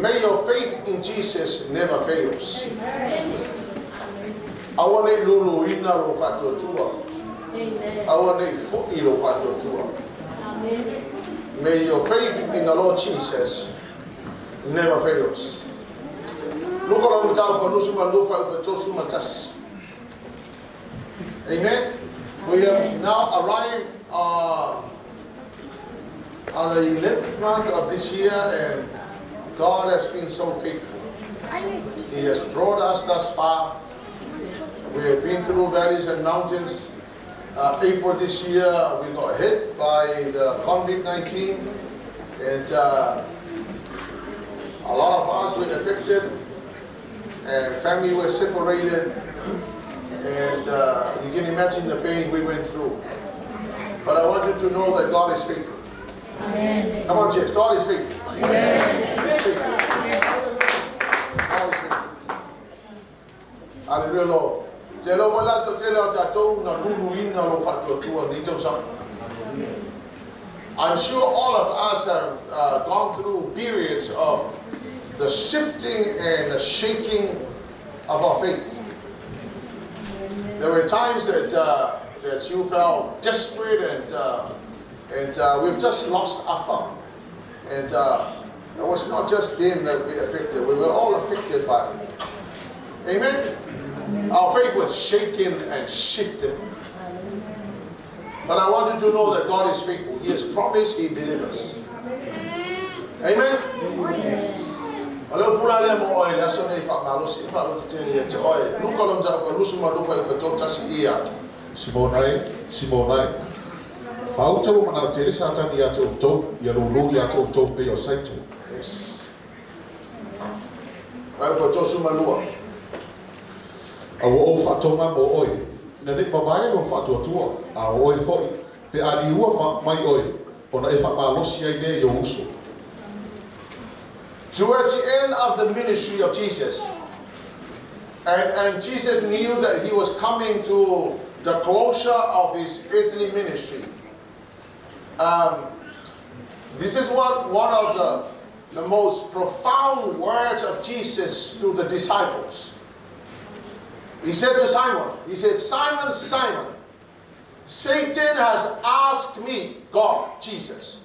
May your faith in Jesus never fails. I want to lulu ina lo fatotua. I want to foot lo fatotua. May your faith in the Lord Jesus never fails. Look around the Amen. We have now arrived on the 11th month of this year, and God has been so faithful. He has brought us thus far. We have been through valleys and mountains. April this year, we got hit by the COVID-19, and a lot of us were affected, and family were separated, and you can imagine the pain we went through. But I want you to know that God is faithful. Amen. Come on, church. God is faithful. Amen. He's faithful. God is faithful. Hallelujah, Lord. I'm sure all of us have gone through periods of the shifting and the shaking of our faith. There were times that you felt desperate, and we've just lost our fun. And it was not just them that we affected; we were all affected by it. Amen. Our faith was shaken and shifted. But I want you to know that God is faithful. He has promised, He delivers. Amen. Simonai. Fautau mana tere satani ya tau ya lulu ya tau pe o saito. Yes. Vai ko to suma lua. Awo o fatonga mo oi. Na le mavai no fatotua. A oi foi. Pe ali ua mai oi. Ona e fa malosi ai le yo uso. Towards the end of the ministry of Jesus, and Jesus knew that He was coming to the closure of His earthly ministry. This is one of the most profound words of Jesus to the disciples. He said to Simon, He said, Simon, Simon, Satan has asked me, God, Jesus.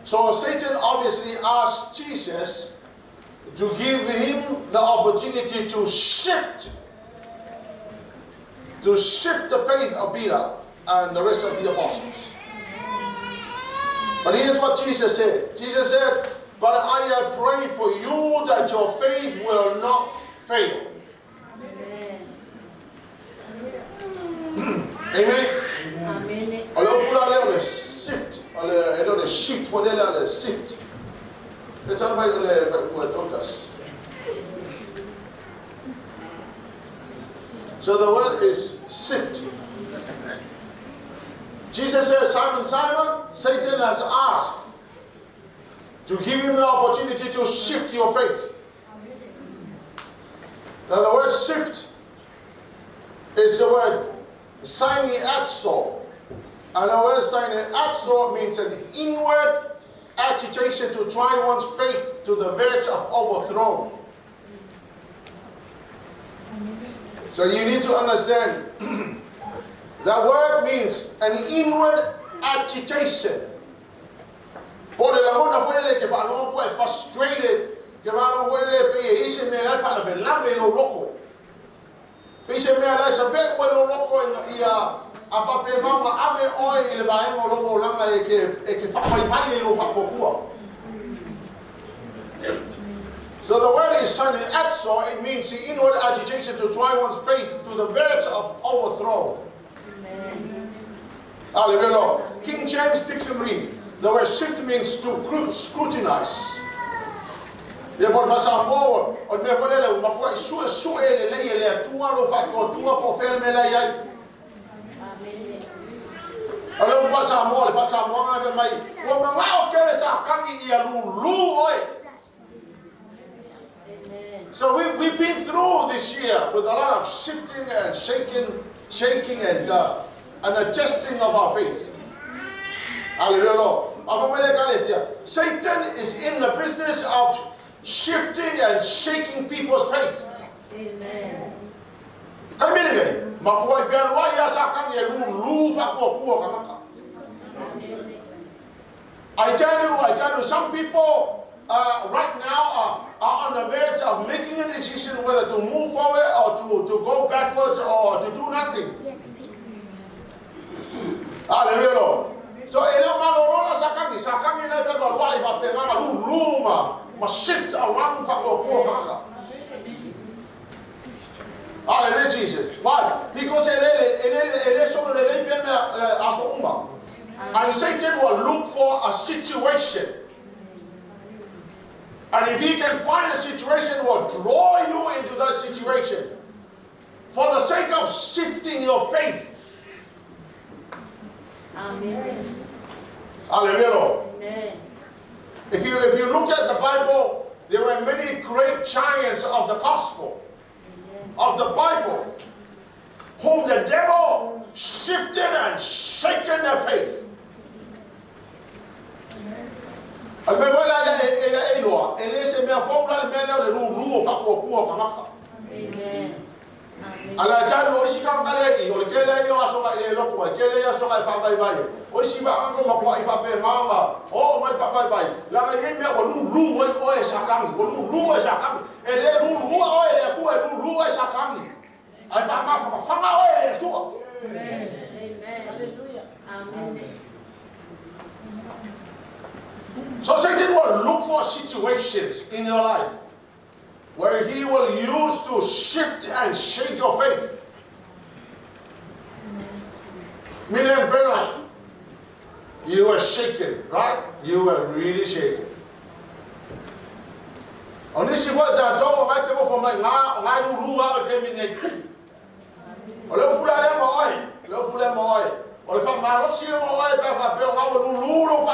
So Satan obviously asked Jesus to give him the opportunity to shift the faith of Peter and the rest of the apostles. But here's what Jesus said. Jesus said, but I have prayed for you that your faith will not fail. Amen. Amen. Amen. Shift. Shift model shift. Let's invite us. So the word is shift. Jesus says, Simon, Simon, Satan has asked to give him the opportunity to shift your faith. Now the word shift is the word syneatso. And the word syneatso means an inward agitation to try one's faith to the verge of overthrow. So you need to understand that word means an inward agitation. Frustrated. So the word is syneatso. It means the inward agitation to try one's faith to the verge of overthrow. Hallelujah. King James Dictionary, the word shift means to scrutinize. So we've been through this year with a lot of shifting and shaking and adjusting of our faith. Hallelujah, Lord. Satan is in the business of shifting and shaking people's faith. Amen. I tell you, some people right now are on the verge of making a decision whether to move forward or to go backwards or to do nothing. Hallelujah, Lord. So, sakami never got life up there. Leauma must shift around for Hallelujah, Jesus. Why? Because and Satan will look for a situation. And if he can find a situation, will draw you into that situation for the sake of shifting your faith. Amen. Hallelujah, Lord. Amen. If you look at the Bible, there were many great giants of the gospel, of the Bible, whom the devil shifted and shaken their faith. Amen. Ala jalo oshika kale i olekele yo asoga ile loko kele yo asoga fa bai bai oshiba ango makwa ifa pe mama o mai fa bai bai la ga yeme o lu o e sakami o lu o sakami ele lu o ele ku e lu o sakami ai fa ma o ele tu. Amen. Hallelujah. Amen. So Satan will look for situations in your life where he will use to shift and shake your faith. Meaning, brother, you were shaken, right? You were really shaken. On this is what the door might come from my rua came in. Or put them away. Or if I'm not seeing my wife, I will rule of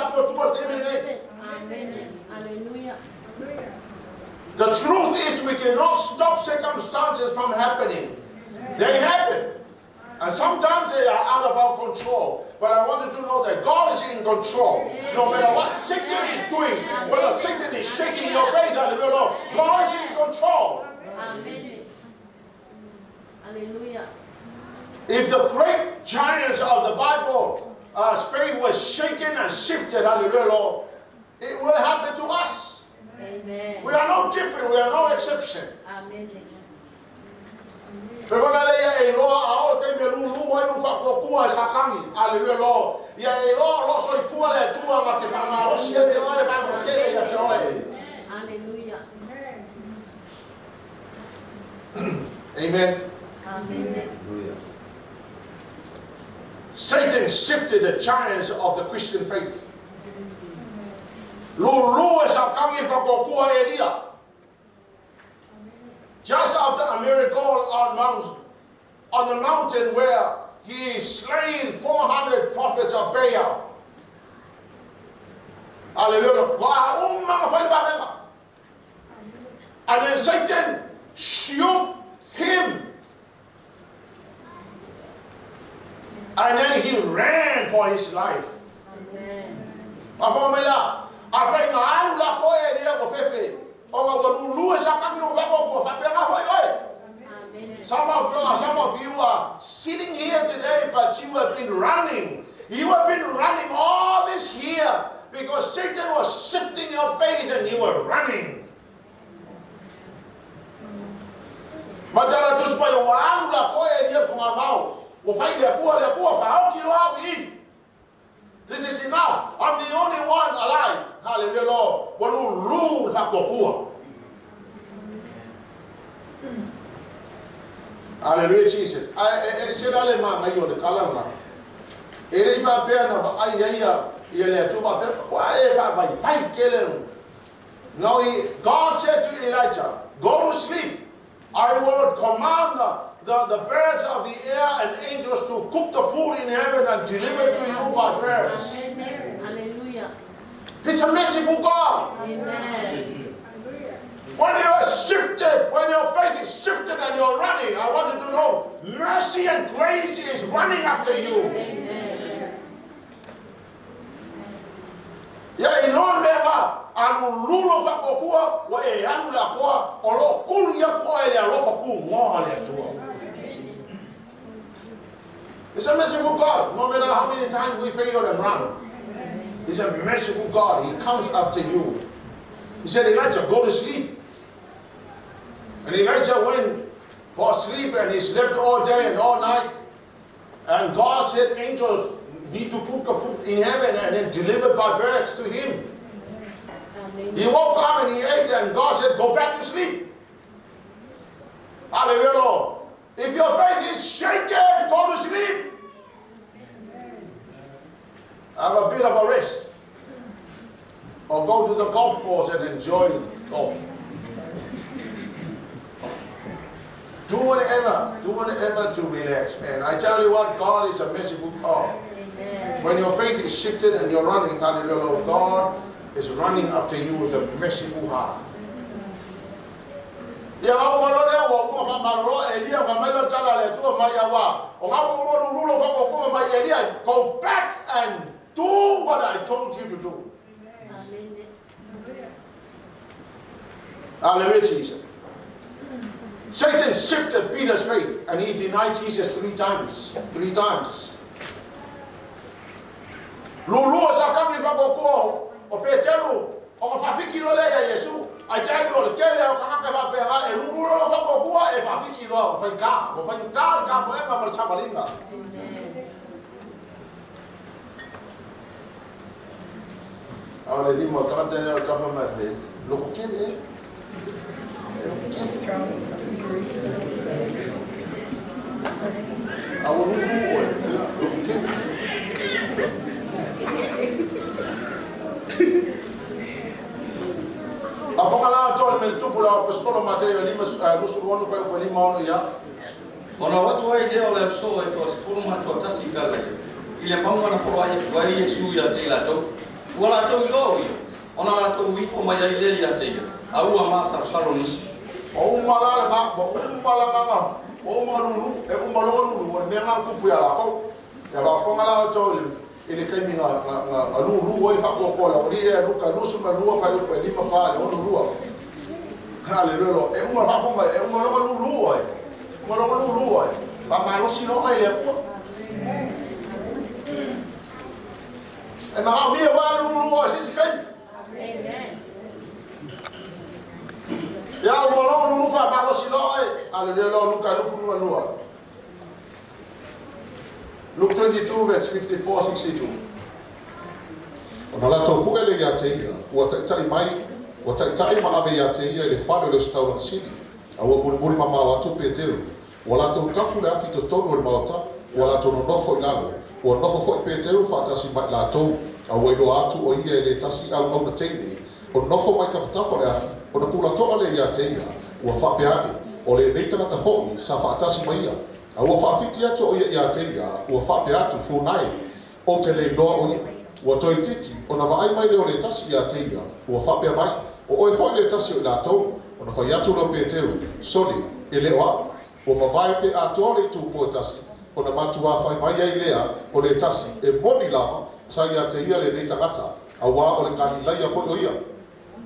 Amen. Hallelujah. The truth is we cannot stop circumstances from happening. They happen. And sometimes they are out of our control. But I want you to know that God is in control. No matter what Satan is doing, whether Satan is shaking your faith, hallelujah, God is in control. Amen. Hallelujah. If the great giants of the Bible, faith was shaken and shifted, hallelujah, it will happen to us. Amen. We are no different. We are no exception. Amen. Hallelujah. Amen. Amen. Satan shifted the giants of the Christian faith. Just after a miracle on the mountain where he slain 400 prophets of Baal. Hallelujah. And then Satan shook him. And then he ran for his life. Amen. Some of you are sitting here today, but you have been running. You have been running all this year because Satan was shifting your faith and you were running. This is enough. I'm the only one alive. Hallelujah, Lord. Hallelujah, Jesus. I said, no, God said to Elijah, go to sleep. I will command the birds of the air and angels to cook the food in heaven and deliver to you by birds. Amen. Hallelujah. He's a merciful God. Amen. When you are shifted, when your faith is shifted and you're running, I want you to know mercy and grace is running after you. Amen. anu lulo fa kokua wa e anu la koa o lo kulu ya koa ele alo fa ku ngo ale tua. It's a merciful God. No matter how many times we fail and run, He's a merciful God. He comes after you. He said, Elijah, go to sleep. And Elijah went for sleep and he slept all day and all night. And God said, angels need to cook the food in heaven and then delivered by birds to him. Amen. He woke up and he ate and God said, go back to sleep. Hallelujah, Lord. If your faith is shaken, go to sleep. Have a bit of a rest. Or go to the golf course and enjoy golf. Do whatever to relax, man. I tell you what, God is a merciful God. Amen. When your faith is shifted and you're running, hallelujah, God is running after you with a merciful heart. Go back and do what I told you to do. Hallelujah, Jesus. Satan shifted Peter's faith and he denied Jesus 3 times. 3 times. Lulu sakami fagokuo o Petero o fafiki lo le Yesu. I tell you the kele o kanga va pera e lulu lo fagokuo e fafiki lo fa ka mo ema mar chamalinga. Ahora le dimos ka tene o ka fa ma fe. Lo ko kele Afangala tole men tupu la apostolo Mataiyo lima lusuru fa ko lima ono ya. Ona watu wa ile ole so eto asfuruma to tasikala. Ile mangwa na polo aje tu ai Yesu ya tela to. Wala to lo yo. Ona la to wifo ma ya ile ya tela. Au amasa salonisi. O malala ma bo malanga o malulu e o malulu o benga kupu ya la ko. Ya ba fangala tole ele kai minga lulu o fa ko ko la o dia luka lusu ma lua fa ko lima fa le o lua. Hallelujah. E o ma fa ko e o malulu o e. Malulu o e. Ba ma lo si no ai le ko. E ma mi va lulu o si kai. Amen. Ya umolo lulu fa ba lo si no ai. Hallelujah. Luka lu fu lua. Luke 22 verse 54 62. Ona to puele ya te o tai mai o tai ma ave ya te le falo le sta o sili awo bulbuli mama wa to Petero wala to tafu le afito tono le mauta wala to no fo ngalo o no fo Petero fa tasi ma la to awo lo atu o ia le tasi au na tene o no fo mai tafu le afi o no pula to ale ya te o fa peane o le leita ta fo sa fa tasi mai awo fa fiti atu o ia te o fa pe atu fu nai o te le no o o to ititi ona va ai mai le o le tasi ya te o fa pe mai o fo le tasi o la to ona fa ya tu lo Petero soli ele o ma vai pe atu le tu po tasi ona matu wa fa mai ai lea o le tasi e moni lava sa ya te le leita gata awa o le kani lai ya fo o ia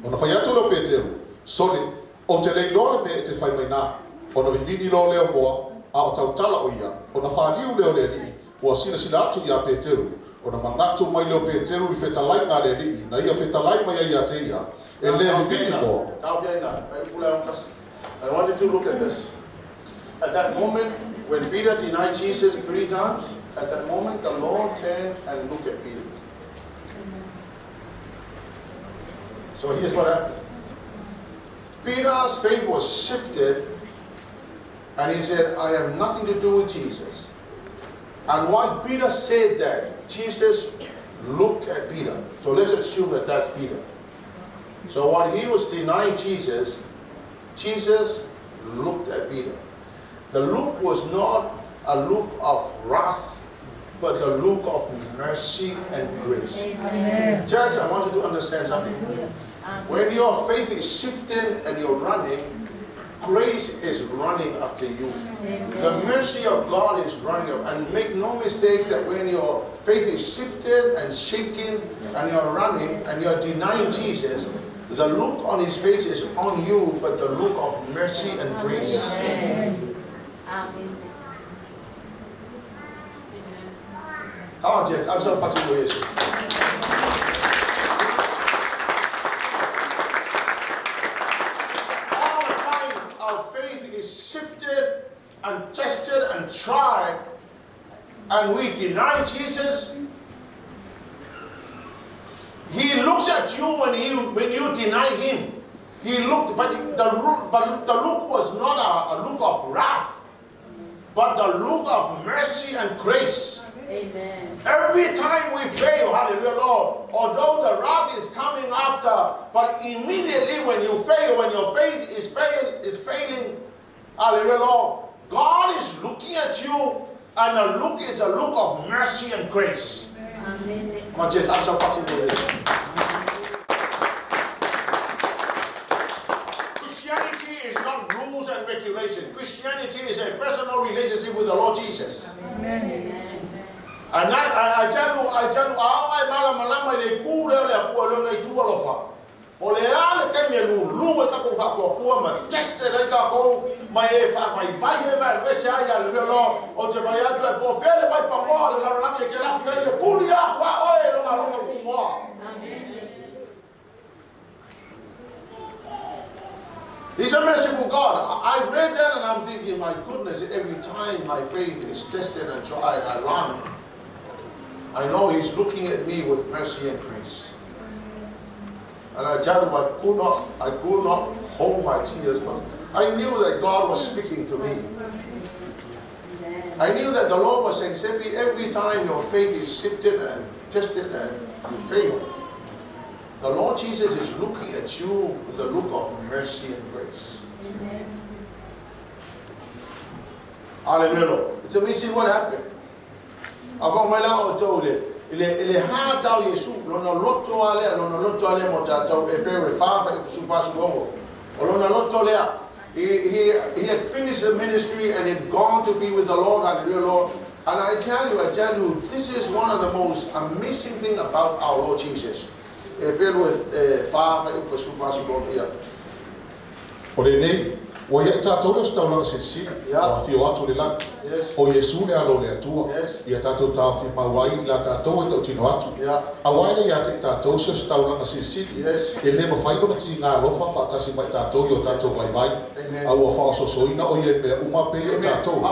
ona fa ya tu lo Petero soli o te le lo me te fa mai na ona vivini lo le mo a o tautala o ia ona faliu leo le li o sila atu ya Petero ona manatu mai leo Petero I fetalai nga le li na ia fetalai mai ia te ia e le vini mo I want you to look at this. At that moment when Peter denied Jesus 3 times, at that moment the Lord turned and looked at Peter. So here's what happened. Peter's faith was shifted. And he said, I have nothing to do with Jesus. And when Peter said that, Jesus looked at Peter. So let's assume that that's Peter. So when he was denying Jesus, Jesus looked at Peter. The look was not a look of wrath, but the look of mercy and grace. Amen. Church, I want you to understand something. When your faith is shifting and you're running, grace is running after you. The mercy of God is running up. And make no mistake that when your faith is shifted and shaken and you're running and you're denying Jesus, the look on his face is on you, but the look of mercy and grace. Amen. Come on, James. I'm so particular with you. All the time our faith is shifted and tested and tried, and we deny Jesus. He looks at you when you deny him. He looked, but the look was not a look of wrath, but the look of mercy and grace. Amen. Every time we fail, hallelujah, Lord, although the wrath is coming after, but immediately when you fail, when your faith is failing, hallelujah, Lord, God is looking at you, and the look is a look of mercy and grace. Amen. Christianity is not rules and regulations. Christianity is a personal relationship with the Lord Jesus. Amen. And I tell you, I malama le kule le kualo le tualofa. Ole ale kemelu luwe kako fa ko kuama teste le kako mai fa mai vai mai vese aya le lo o te vai atu ko fele vai pa mo le la ke la fika ye pulia wa oe lo ma lo fa ku mo. He's a merciful God. I read that and I'm thinking, my goodness, every time my faith is tested and tried, I run. I know he's looking at me with mercy and grace. And I tell him I could not hold my tears, but I knew that God was speaking to me. I knew that the Lord was saying, Sepi, every time your faith is sifted and tested and you fail, the Lord Jesus is looking at you with the look of mercy and grace. Hallelujah. It's amazing what happened. Avant moi là on tole il ha tau Yesu lona loto ale mo tau EPERU fa sufa suongo lona loto le he had finished the ministry and had gone to be with the Lord. Hallelujah, Lord. And I tell you, this is one of the most amazing thing about our Lord Jesus. EPERU fa sufa suongo here. Ole nei o ia tatou le staula sisi a fi watu le la o Yesu le alo le atua ia tatou tafi mawai la tatou e tino atu a wai le ia te tatou se staula sisi e le mafai kona ti ngā lofa whaatasi mai tatou i o tatou vai a ua whaasosoina o ia me uma pe o tatou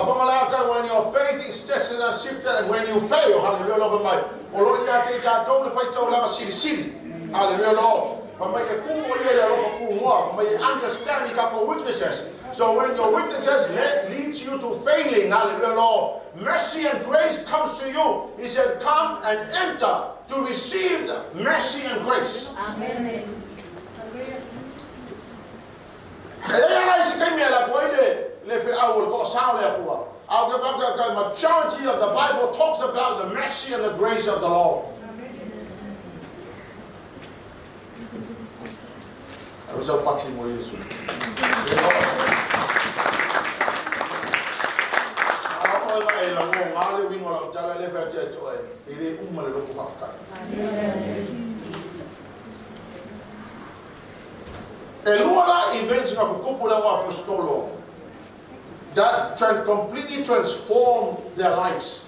when your faith is tested and shifted and when you fail, hallelujah, Lord, mai o lo ia te tatou le whai taula sisi, hallelujah, Lord. Understanding our weaknesses. So when your weaknesses leads you to failing, hallelujah, Lord, mercy and grace comes to you. He said, come and enter to receive the mercy and grace. Amen. The majority of the Bible talks about the mercy and the grace of the Lord. I was out patching more Yesu. Eluala events na kukupula wa apostolo that completely transformed their lives.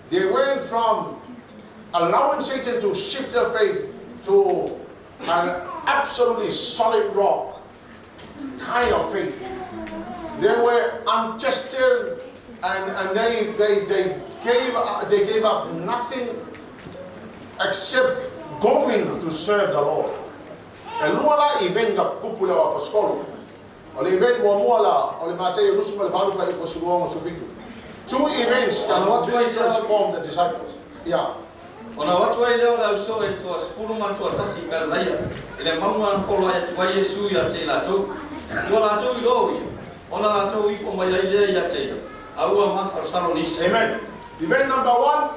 They went from allowing Satan to shift their faith to an absolutely solid rock kind of faith. They were untested and they gave up nothing except going to serve the Lord. Eluala event ga kupula wa apostolo. Ole event wa mola ole MATAIO lusu le balu fa ko suongo sufitu. Two events that really transformed the disciples. Yeah. Ona watu wa leo la uso e to asfuruma to atasi kalaya ile mama polo ya tuwa Yesu ya tela to wala to iloi ona la to ifo mai ile ya tela aua masar salonis. Amen. Event number one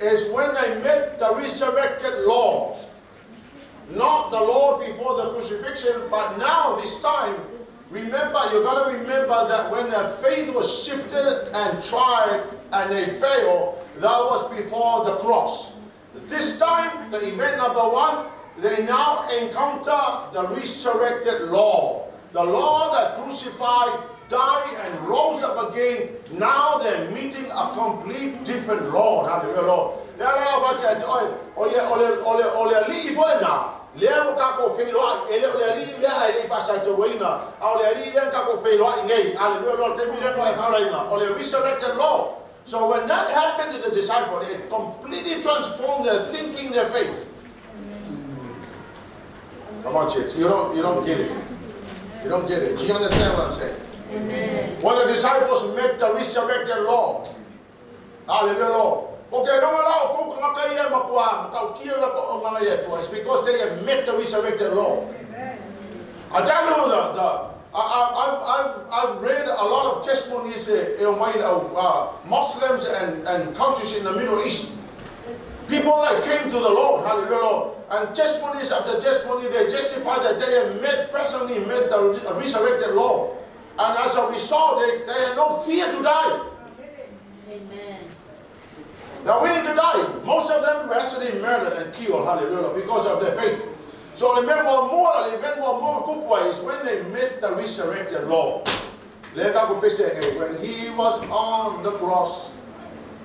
is when they met the resurrected Lord. Not the Lord before the crucifixion, but now this time remember, you got to remember that when their faith was shifted and tried and they failed, that was before the cross. This time, the event number 1, they now encounter the resurrected Lord. The Lord that crucified, died, and rose up again. Now they're meeting a complete different Lord. Hallelujah, Lord. Resurrected Lord. So when that happened to the disciples, it completely transformed their thinking, their faith. Come on, church. You don't get it. You don't get it. Do you understand what I'm saying? Amen. When the disciples met the resurrected Lord. Hallelujah, Lord. Okay, it's because they have met the resurrected Lord. I tell you, I've read a lot of testimonies of Muslims and countries in the Middle East. People that came to the Lord, hallelujah, Lord, and testimonies after testimony, they testify that they have personally met the resurrected Lord. And as a result, they had no fear to die. Amen. They're willing to die. Most of them were actually murdered and killed, hallelujah, because of their faith. So remember more, the event more is when they met the resurrected Lord. When he was on the cross,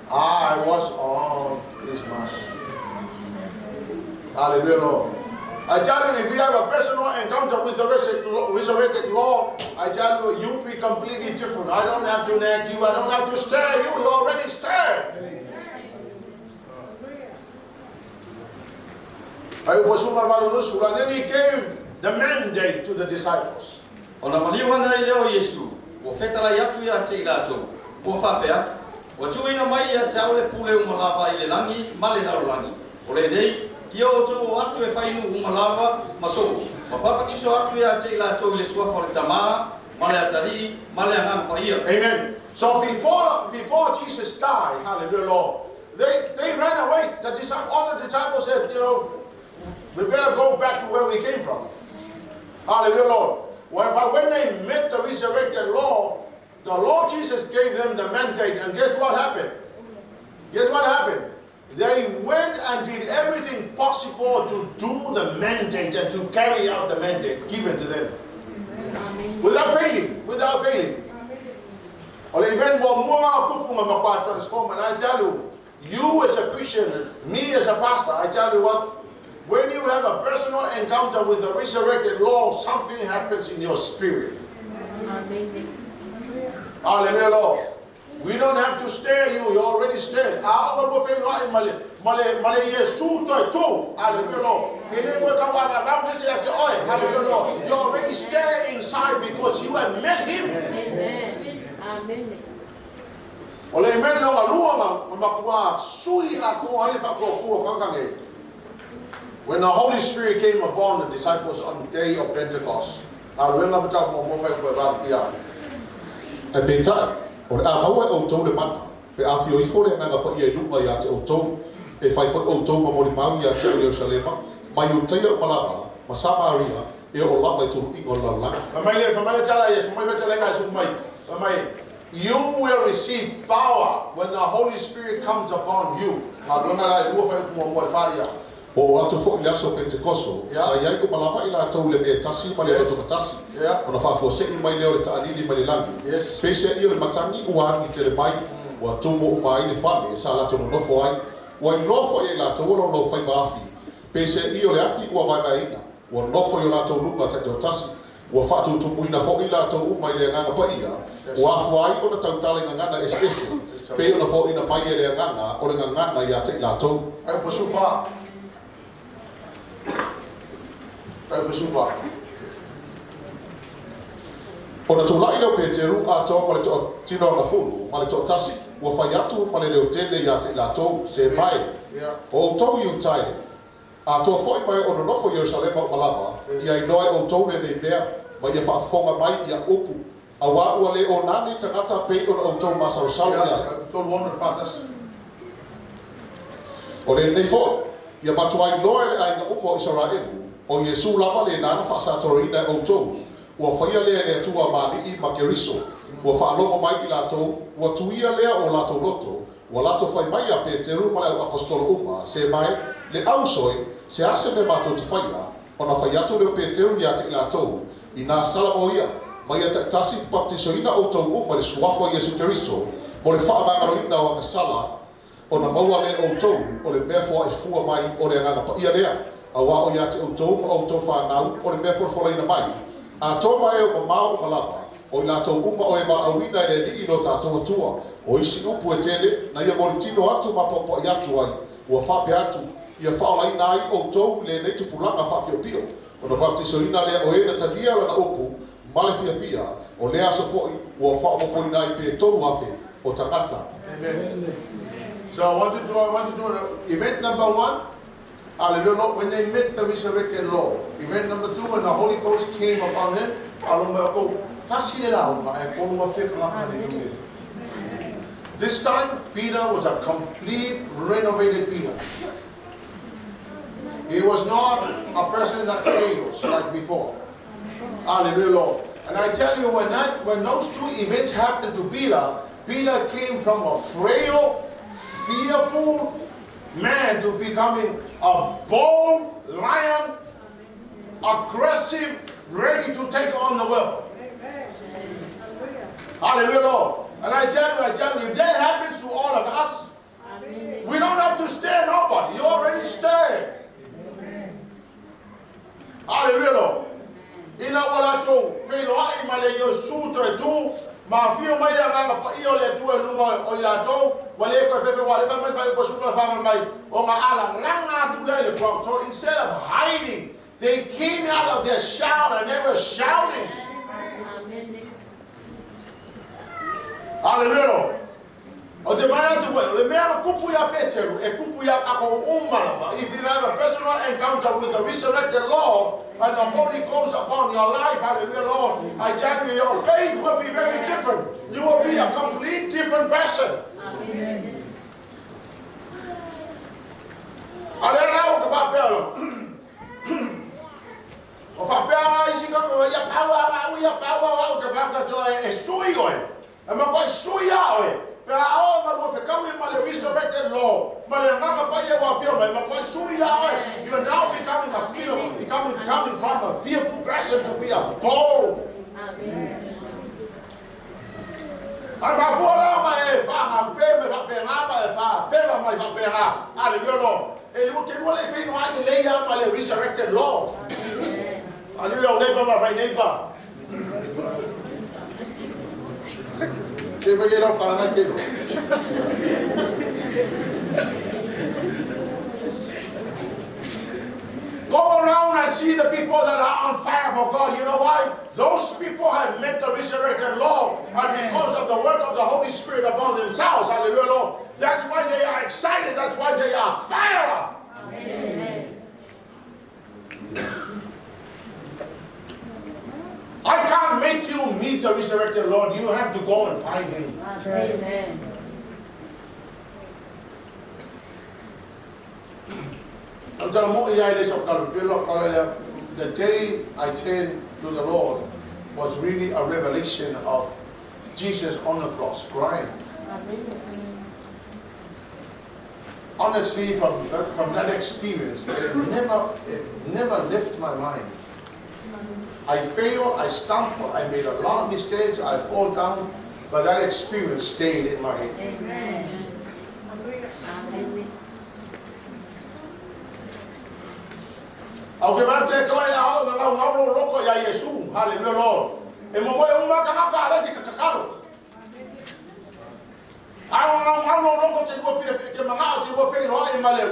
I was on his mind. Hallelujah, Lord. I tell you, if you have a personal encounter with the resurrected Lord, I tell you, you'll be completely different. I don't have to nag you. I don't have to stare you. You're already stared. And then he gave the mandate to the disciples. Amen. So before Jesus died, hallelujah, Lord, they ran away. All the disciples said, we better go back to where we came from. Hallelujah, Lord. But when they met the resurrected Lord, the Lord Jesus gave them the mandate, and guess what happened? Guess what happened? They went and did everything possible to do the mandate and to carry out the mandate given to them. Amen. Without failing. Without failing. Or even more transform, and I tell you, you as a Christian, me as a pastor, I tell you what, when you have a personal encounter with the resurrected Lord, something happens in your spirit. Amen. Hallelujah, Lord. We don't have to stare you, you're already stared. Hallelujah, Lord. You're already stared inside because you have met him. Amen. Amen. When the Holy Spirit came upon the disciples on the day of Pentecost, Or amawa o tau le mana pe afio ifo le nga pa ia lunga ya te o tau e fai fo o tau ma mori mau ya te Jerusalem mai o tai o malaba ma Samaria e o la mai tu ingo la la famile tala yes mai vete lenga su mai you will receive power when the Holy Spirit comes upon you. O atu fo ile aso Pentecosto sa ia ko malaba ila tau le me tasi ma le to tasi ona fa fo se i mai le o ta alili ma le langi pese i le matangi ua ngi te le mai wa tumo o mai le fale sa la to no fo ai wa i lo fo i la to lo fai ba afi pese i o le afi ua mai mai ina wa no fo i la to lunga ta to tasi wa fa tu tu ina fo i la to mai le nga pa ia wa fo ai ona tau tale nga na espese pe ona fo ina mai le nga o le nga ya te la to ai po sufa. Ona tu lai leo Peteru a tō ma le tō tino na fulu, ma le tō tasi, ua whai atu ma le leo tene ia te la tō se mai. O tau i utai, a tō whoi mai o nonofo Jerusalem o malama, ia i noe o tau ne nei mea, ma ia whaafonga mai ia upu. A wā ua le o nani tangata pei o tau masarusau ia. Tō wona whatas. O le nei fo, ia matuai noe le ainga upo Israelu, o Jesu lama le nana whaasatora ina o tau. ua whaia lea le atua mali I ma keriso, ua whaalongo mai I lato, ua tuia lea o lato loto, ua lato whai mai a Peteru ma le apostolo uma, se mai le ausoi, se ase me mato te whaia, ona whai atu leo Peteru ia te I lato, I nā salamo ia, mai a tasi baptisoina o tau uma le suafo Yesu Keriso, mo le whaamangaro ina o ngasala, o na maua le o tau, o le mea fua fua mai o le anganga pa ia lea, a wā o ia te o tau, ma o tau whanau, o le mea fua ina mai. A tō mai o mao o malapa, o I lātou uma o e ma awina I le li no tātou atua, o isi upu e tele, na ia moritino atu ma popo I atu ai, ua whape atu, ia whaola ina ai o tau le nei tupulanga whapio pio, o na baptisoina lea o e na talia na upu, male fia, o lea so foi, ua whaopo ina I pe tonu hafe, o tangata. Amen. So I want you to event number 1, hallelujah, when they met the resurrected Lord. Event number 2, when the Holy Ghost came upon them, this time, Peter was a complete renovated Peter. He was not a person that fails like before. Hallelujah, Lord. And I tell you, when those two events happened to Peter, Peter came from a frail, fearful man to becoming a bold lion, aggressive, ready to take on the world. Hallelujah, Lord. And I tell you, if that happens to all of us, we don't have to stare nobody. You already stared. Hallelujah, Lord. Ina wala tu, felo ai male yo suto e tu, ma fio mai le manga pa io le tu e lunga o ila tu, wale ko fefe wale fa mai fa ko suto fa mai, o ma ala langa tu le clock. So instead of hiding, they came out of their shout and they were shouting. Hallelujah, Lord. O te vai atu wei, le mea kupu ya Peteru, e kupu ya ako umalama. If you have a personal encounter with the resurrected Lord, and the Holy Ghost upon your life, hallelujah, Lord, I tell you, your faith will be very different. You will be a complete different person. Amen. Alena o ka fapelo. O fapela isi ka ya pawa o ka fapela to e sui oe. E ma ko sui ya oe. Pero ahora lo que acabo de resurrected Lord, you are now becoming a fearful, coming from a fearful person to be a bold. Amen. Resurrected Lord. Hallelujah, neighbor. Go around and see the people that are on fire for God. You know why? Those people have met the resurrected Lord, and because of the work of the Holy Spirit upon themselves. Hallelujah, Lord. That's why they are excited. That's why they are fired up. Amen. I can't make you meet the resurrected Lord. You have to go and find Him. Amen. The day I turned to the Lord was really a revelation of Jesus on the cross crying. Honestly, from that experience, it never left my mind. I failed, I stumbled, I made a lot of mistakes, I fall down, but that experience stayed in my head. Amen. Hallelujah, Lord.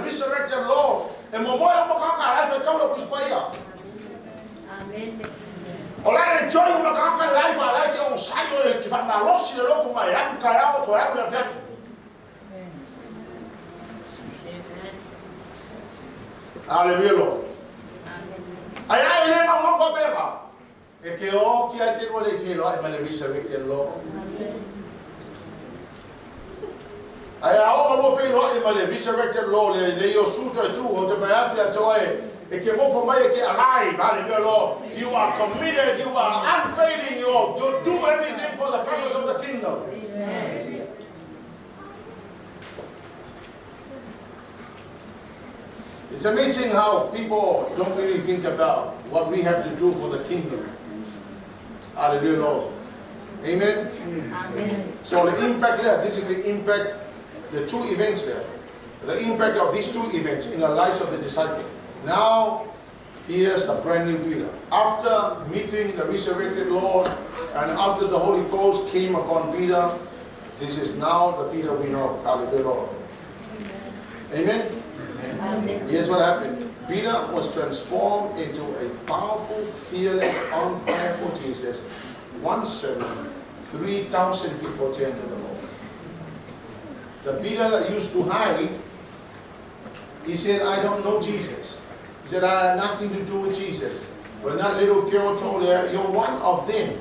Resurrected Lord. Amen. Olha, enjoy uma garrafa live lá que um saio que vai na loja logo uma época cara outro é na festa. Aleluia, Lord. Aí ele não vai pegar. É que o que é que ele vai fazer lá, mas ele resurrected Lord. Aí a hora vou fazer lá, mas ele resurrected Lord, ele eu suto tu, o te vai até alive. Hallelujah, Lord. You are committed. You are unfailing. You do everything for the purpose of the kingdom. Amen. It's amazing how people don't really think about what we have to do for the kingdom. Hallelujah, Lord. Amen? Amen. So the impact there, this is the impact, the two events there. The impact of these two events in the lives of the disciples. Now, here's a brand new Peter. After meeting the resurrected Lord and after the Holy Ghost came upon Peter, this is now the Peter we know. Hallelujah, Lord. Amen? Amen. Here's what happened. Peter was transformed into a powerful, fearless, on fire for Jesus. One sermon, 3,000 people turned to the Lord. The Peter that used to hide, he said, I don't know Jesus. He said, I have nothing to do with Jesus. When that little girl told her, you're one of them.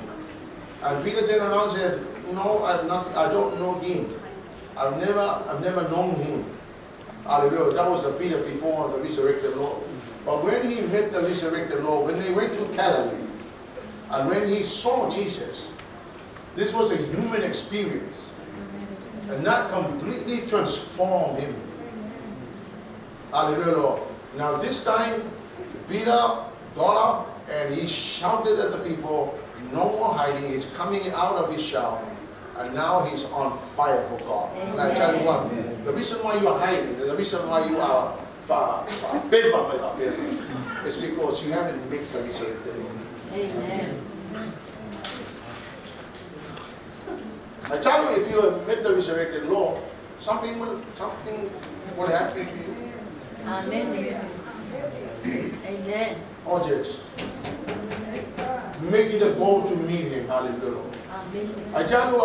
And Peter turned around and said, no, I have nothing, I don't know him. I've never known him. Hallelujah. That was the Peter before the resurrected Lord. But when he met the resurrected Lord, when they went to Galilee, and when he saw Jesus, this was a human experience. And that completely transformed him. Hallelujah, Lord. Now this time, Peter got up and he shouted at the people, no more hiding. He's coming out of his shout. And now he's on fire for God. Amen. And I tell you what, the reason why you are hiding, the reason why you are is because you haven't met the resurrected Lord. Amen. I tell you, if you have met the resurrected Lord, something will happen to you. Amen. Amen. Oh, yes. Make it a goal to meet him. Hallelujah. I tell you,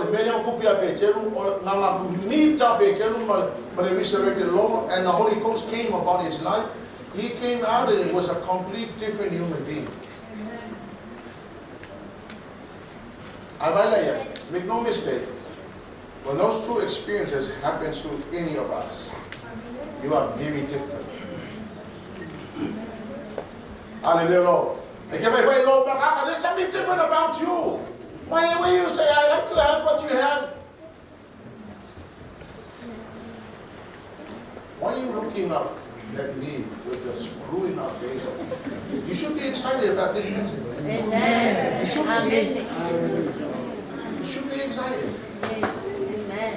the million kupia pekeru or nanga meet up pekeru but the resurrected Lord and the Holy Ghost came upon his life. He came out and it was a complete different human being. Make no mistake, when those two experiences happen to any of us, you are very different. Hallelujah, Lord. There's something different about you. Why you say, I like to have what you have? Why are you looking up at me with a screwing up face? You should be excited about this message. Amen. You should be. Amen. You should be excited. Yes. Amen.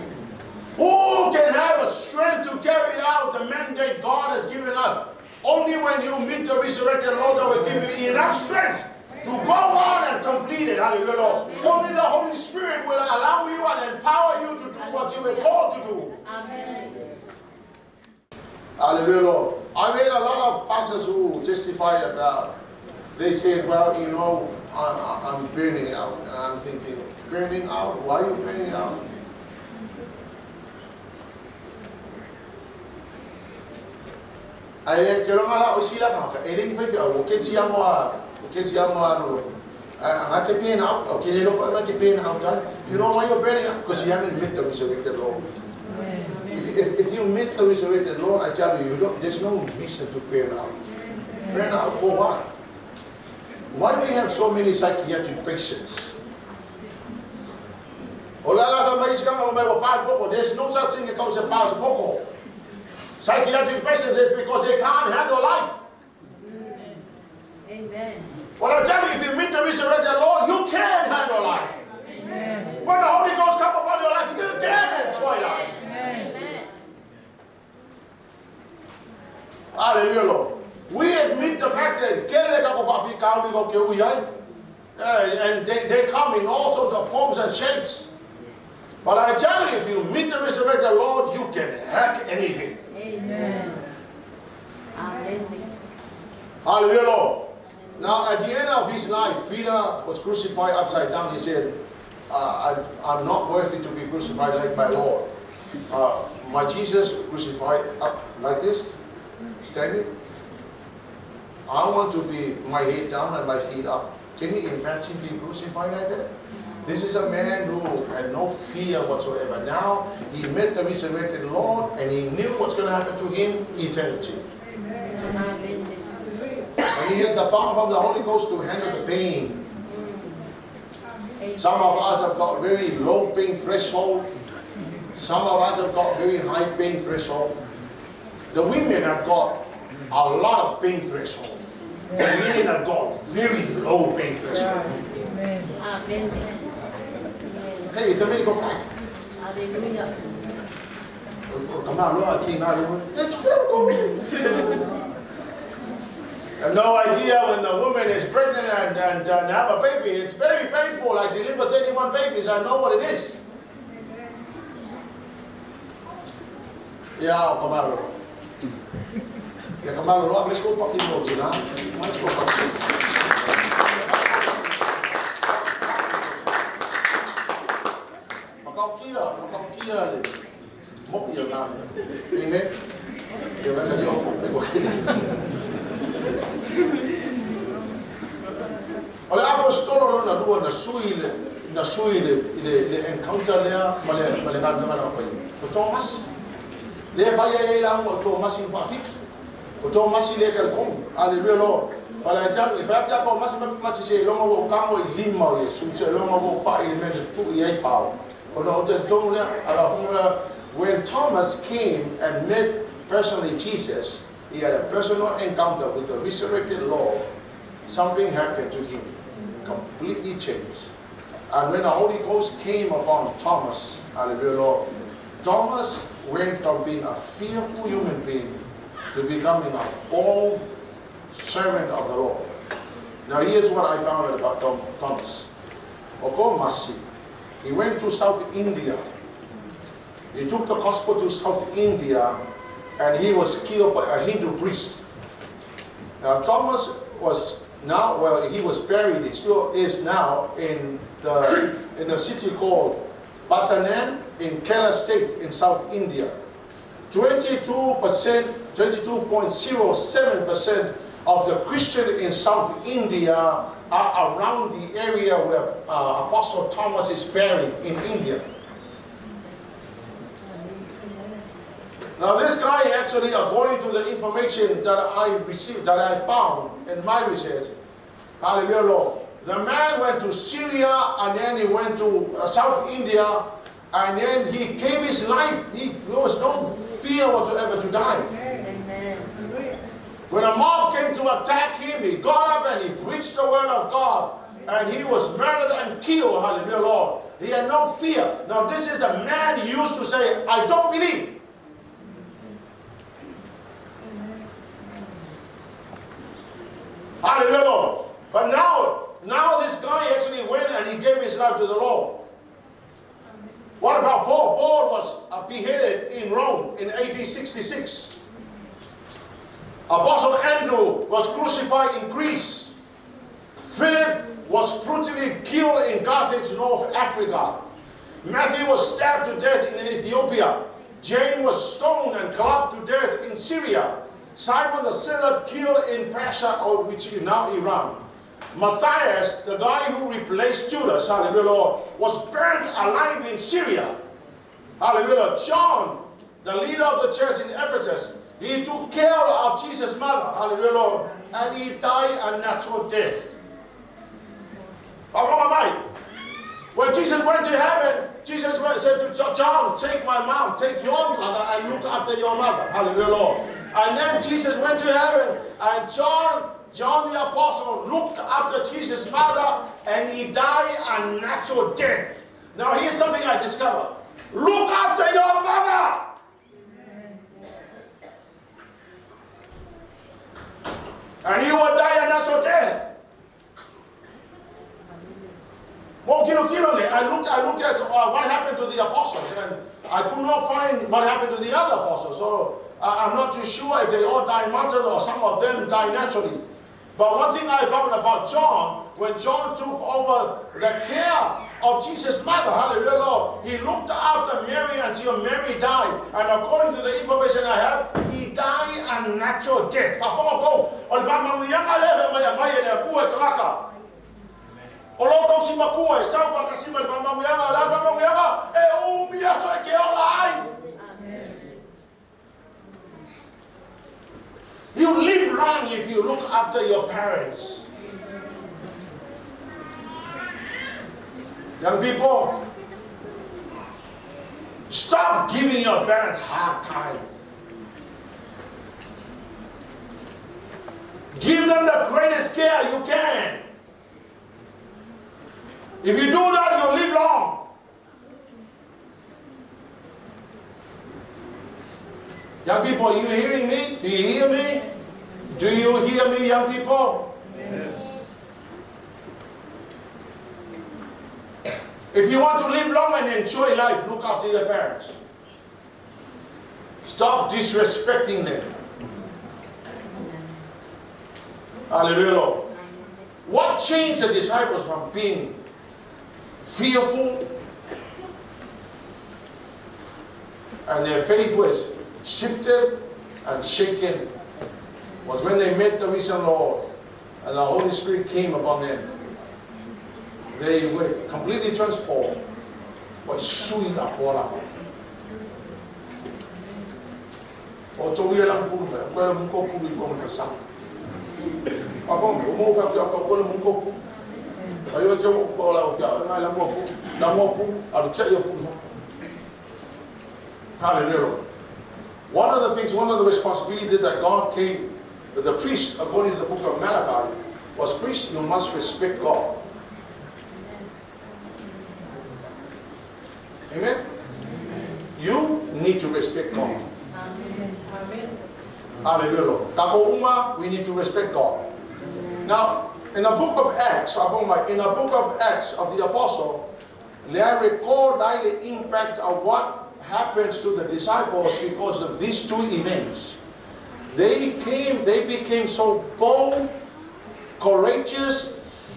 Who can have a strength to carry out the mandate God has given us? Only when you meet the resurrected Lord that will give you enough strength to go on and complete it. Hallelujah, Lord. Only the Holy Spirit will allow you and empower you to do what you were called to do. Amen. Hallelujah, Lord. I've heard a lot of pastors who testify about, they said, well, you know, I'm burning out. And I'm thinking, burning out? Why are you burning out? I don't you know why you're burning out? Because you haven't met the resurrected Lord. If you meet the resurrected Lord, I tell you, there's no reason to burn out. Burn out for what? Why do we have so many psychiatric patients? There's no such thing as a poco. Psychiatric patients is because they can't handle life. Amen. But I tell you, if you meet the resurrected Lord, you can handle life. Amen. When the Holy Ghost comes upon your life, you can enjoy life. Amen. Hallelujah, Lord. We admit the fact that and they come in all sorts of forms and shapes. But I tell you, if you meet the resurrected Lord, you can hack anything. Amen. Amen. Hallelujah, Lord. Now, at the end of his life, Peter was crucified upside down. He said, I'm not worthy to be crucified like my Lord. My Jesus crucified up like this, standing. I want to be my head down and my feet up. Can you imagine being crucified like that? This is a man who had no fear whatsoever. Now, he met the resurrected Lord and he knew what's going to happen to him, eternity. Amen. We need the power from the Holy Ghost to handle the pain. Some of us have got very low pain threshold. Some of us have got very high pain threshold. The women have got a lot of pain threshold. The men have got very low pain threshold. Amen. Hey, it's a medical fact. Hallelujah. I have no idea when the woman is pregnant and have a baby. It's very painful. I delivered 31 babies. I know what it is. Yeah, come on. Yeah, come on. Let's go back in the Let's go back. Amen. Olha apostolo na rua na sui le encounter lea male ngana pai. O Thomas le vai e la o Thomas in Pafik. O Thomas le ka kom. Aleluia lo. Para já e vai já com mas se lo mo kamo i lima o su se lo mo pa i me tu i fa. O no te tomu le ala when Thomas came and met personally Jesus, he had a personal encounter with the resurrected Lord. Something happened to him, completely changed. And when the Holy Ghost came upon Thomas, hallelujah, Lord, Thomas went from being a fearful human being to becoming a bold servant of the Lord. Now here's what I found out about Thomas. Okomasi, he went to South India. He took the gospel to South India and he was killed by a Hindu priest. Now Thomas was now, well, he was buried, he still is now in a city called Batanan in Kerala state in South India. 22.07% of the Christians in South India are around the area where Apostle Thomas is buried in India. Now this guy actually, according to the information that I received, that I found in my research, hallelujah Lord, the man went to Syria and then he went to South India and then he gave his life. There was no fear whatsoever to die. Amen. When a mob came to attack him, he got up and he preached the word of God and he was murdered and killed, hallelujah Lord. He had no fear. Now this is the man he used to say, I don't believe. Hallelujah, Lord. But now this guy actually went and he gave his life to the Lord. What about Paul? Paul was beheaded in Rome in AD 66. Apostle Andrew was crucified in Greece. Philip was brutally killed in Carthage, North Africa. Matthew was stabbed to death in Ethiopia. James was stoned and clubbed to death in Syria. Simon the Zealot killed in Persia, which is now Iran. Matthias, the guy who replaced Judas, hallelujah, Lord, was burned alive in Syria. Hallelujah. John, the leader of the church in Ephesus, he took care of Jesus' mother, hallelujah, Lord, and he died a natural death. When Jesus went to heaven, Jesus said to John, take my mom, take your mother, and look after your mother, hallelujah, Lord. And then Jesus went to heaven, and John the apostle looked after Jesus' mother, and he died a natural death. Now here's something I discovered. Look after your mother. And you will die a natural death. I look at what happened to the apostles, and I could not find what happened to the other apostles. So I'm not too sure if they all died martyred or some of them died naturally. But one thing I found about John, when John took over the care of Jesus' mother, hallelujah, Lord, he looked after Mary until Mary died. And according to the information I have, he died a natural death. You live long if you look after your parents. Young people, stop giving your parents hard time. Give them the greatest care you can. If you do that, you'll live long. Young people, are you hearing me? Do you hear me? Do you hear me, young people? Yes. If you want to live long and enjoy life, look after your parents. Stop disrespecting them. Hallelujah. What changed the disciples from being fearful and their faith was shifted and shaken was when they met the risen Lord and the Holy Spirit came upon them. They were completely transformed. But sui apola. Otowi lang pulu, kwela mko pulu konfesa. Afon, mo fa ko kwela mko. Ayo jo ko la o ya na la mo adu ke yo pulu. Hallelujah. One of the things, one of the responsibilities that God gave to the priest, according to the book of Malachi, was priest, you must respect God. Amen? You need to respect God. Amen. Hallelujah. Kako we need to respect God. Now, in the book of Acts, in the book of Acts of the Apostle, they record the impact of what happens to the disciples because of these two events. They became so bold, courageous,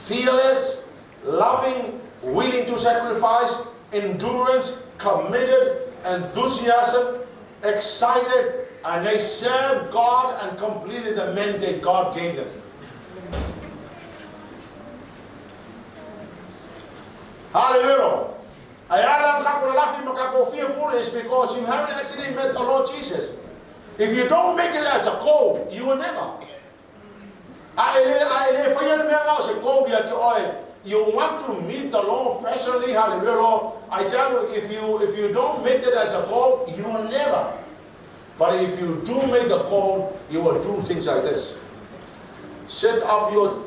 fearless, loving, willing to sacrifice, endurance, committed, enthusiasm, excited, and they served God and completed the mandate God gave them. Hallelujah. I am fearful is because you haven't actually met the Lord Jesus. If you don't make it as a call, you will never. You want to meet the Lord personally, hallelujah. I tell you, if you don't make it as a call, you will never. But if you do make the call, you will do things like this. Set up your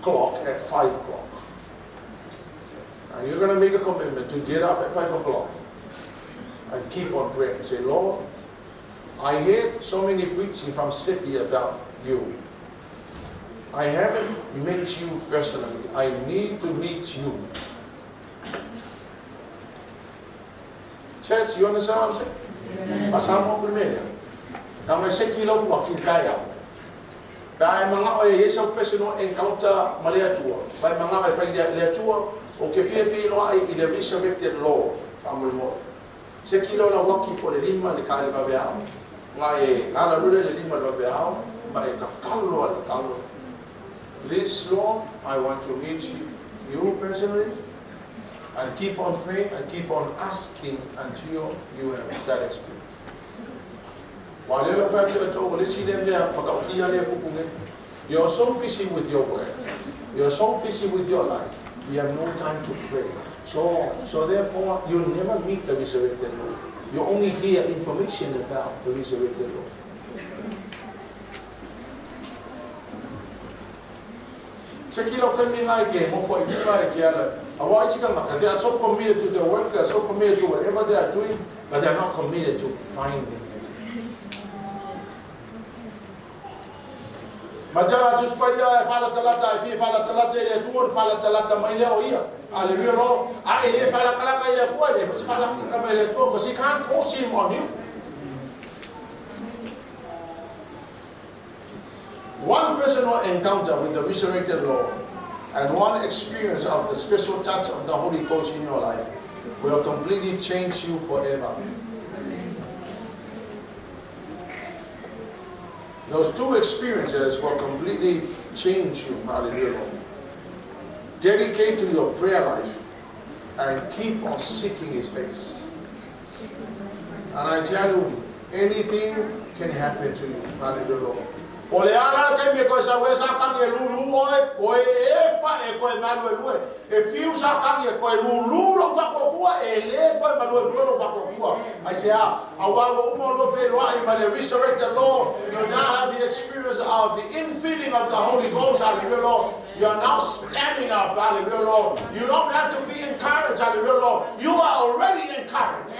clock at 5 o'clock. And you're going to make a commitment to get up at 5 o'clock and keep on praying. Say, Lord, I heard so many preaching from Seppi about you. I haven't met you personally. I need to meet you. Church, you understand what I'm saying? Pasama ko primeiro. Kama sa kilo ko aking kaya. Dahil mga oyesa personal encounter maliatua. By mga ay find liatua o ke fie no ay ile resurrected Lord. Famul mo. Sa kilo la waki po le lima le kaya Lavea. Ngai ala lule le lima Lavea. Ba e kakalo ala kakalo. Please, Lord, I want to meet you personally and keep on praying and keep on asking until you have that experience. You're so busy with your work. You're so busy with your life. You have no time to pray. So therefore, you'll never meet the resurrected Lord. You only hear information about the resurrected Lord. Sekilo kami nga ke mo for you like yala. Awai sika nga they are so committed to their work, they are so committed to whatever they are doing, but they are not committed to finding Him. Majara just pa ya fala talata fi fala talata ile tuon fala talata mai leo ia. Hallelujah. No, I ile fala kala ka ile ko ile fala ka mai ile tuon because He can't force Him on you. One personal encounter with the resurrected Lord and one experience of the special touch of the Holy Ghost in your life will completely change you forever. Those two experiences will completely change you. Hallelujah. Dedicate to your prayer life and keep on seeking His face. And I tell you, anything can happen to you. Hallelujah. Ole ana kai me ko sa we sa kan e lulu oe ko e fa e ko e malu e lue. E fiu sa kan e ko e lulu lo fa ko kua e le ko e malu e lue lo fa ko kua. I say awa umo lo fe lo ai ma le resurrect the Lord. You now have the experience of the infilling of the Holy Ghost. Hallelujah, Lord. You are now standing up. Hallelujah, Lord. You don't have to be encouraged. Hallelujah, Lord. You are already encouraged.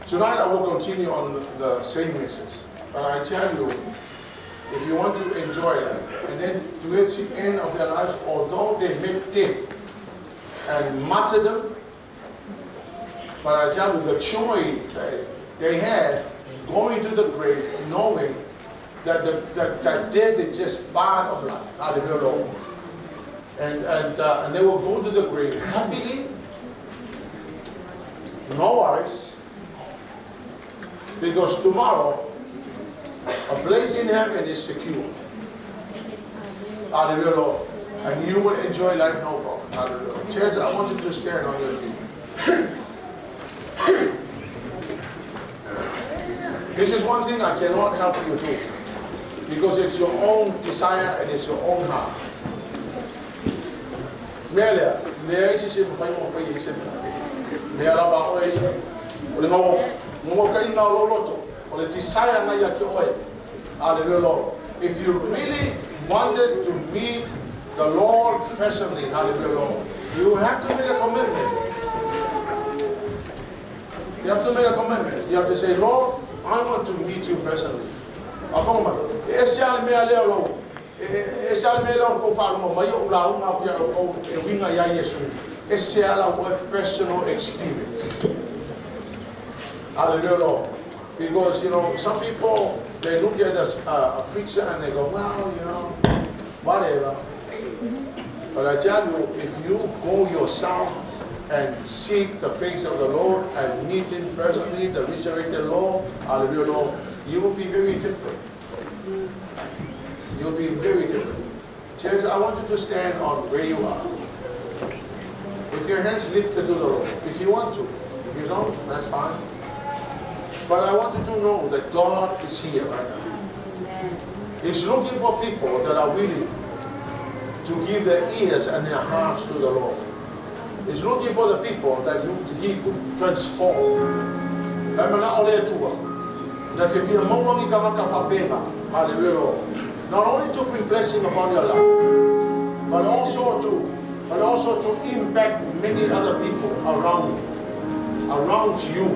Tonight I will continue on the same message, but I tell you, if you want to enjoy life, and then towards the end of their lives, although they make death and martyrdom, but I tell you the joy they had going to the grave, knowing that that death is just part of life. Hallelujah, Lord. And they will go to the grave happily, no worries. Because tomorrow, a place in heaven is secure. Hallelujah, Lord. And you will enjoy life no problem. Hallelujah. Church, I want you to stand on your feet. This is one thing I cannot help you do. Because it's your own desire and it's your own heart. Hallelujah, Lord. If you really wanted to meet the Lord personally, hallelujah, Lord, you have to make a commitment. You have to make a commitment. You have to say, Lord, I want to meet you personally. It's a personal experience. Hallelujah, Lord. Because, you know, some people, they look at a preacher and they go, well, you know, whatever. But I tell you, if you go yourself and seek the face of the Lord and meet Him personally, the resurrected Lord, hallelujah, Lord, you will be very different. You'll be very different. Church, I want you to stand on where you are, with your hands lifted to the Lord. If you want to. If you don't, that's fine. But I want you to know that God is here right now. He's looking for people that are willing to give their ears and their hearts to the Lord. He's looking for the people that He could transform. That if you're not only to bring blessing upon your life, but also to impact many other people around you,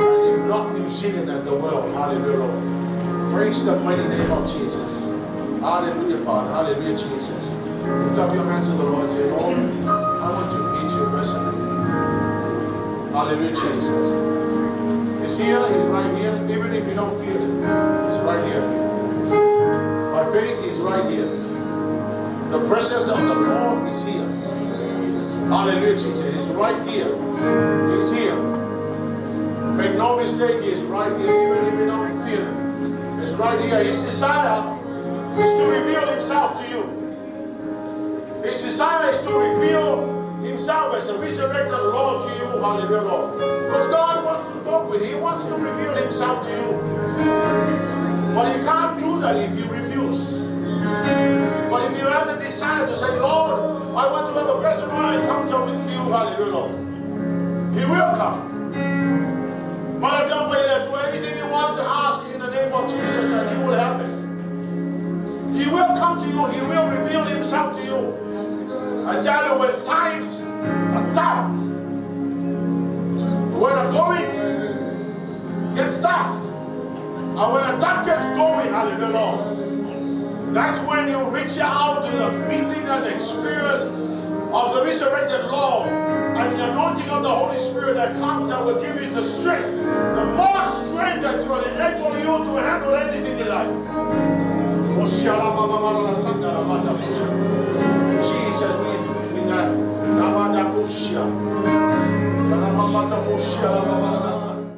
and if not New Zealand and the world. Hallelujah, Lord. Praise the mighty name of Jesus. Hallelujah, Father. Hallelujah, Jesus. Lift up your hands to the Lord and say, Lord, I want to meet you personally. Hallelujah, Jesus. He's here, He's right here. Even if you don't feel it, He's right here. By faith, He's right here. The presence of the Lord is here. Hallelujah, Jesus. He's right here. He's here. Make no mistake, He's right here, even if you don't feel it. He's right here. His desire is to reveal Himself to you. His desire is to reveal Himself as a resurrected Lord to you. Hallelujah, Lord. Because God wants to talk with you. He wants to reveal Himself to you. But He can't do that if you refuse. But if you have the desire to say, Lord, I want to have a personal encounter with you, hallelujah, Lord, He will come. But if you do anything you want to ask in the name of Jesus, and He will have it. He will come to you. He will reveal Himself to you. I tell you, when times are tough, when the going gets tough, and when the tough gets going, hallelujah, Lord, that's when you reach out to the meeting and the experience of the resurrected Lord and the anointing of the Holy Spirit that comes and will give you the strength, the more strength that will enable you to handle anything in life. Jesus, we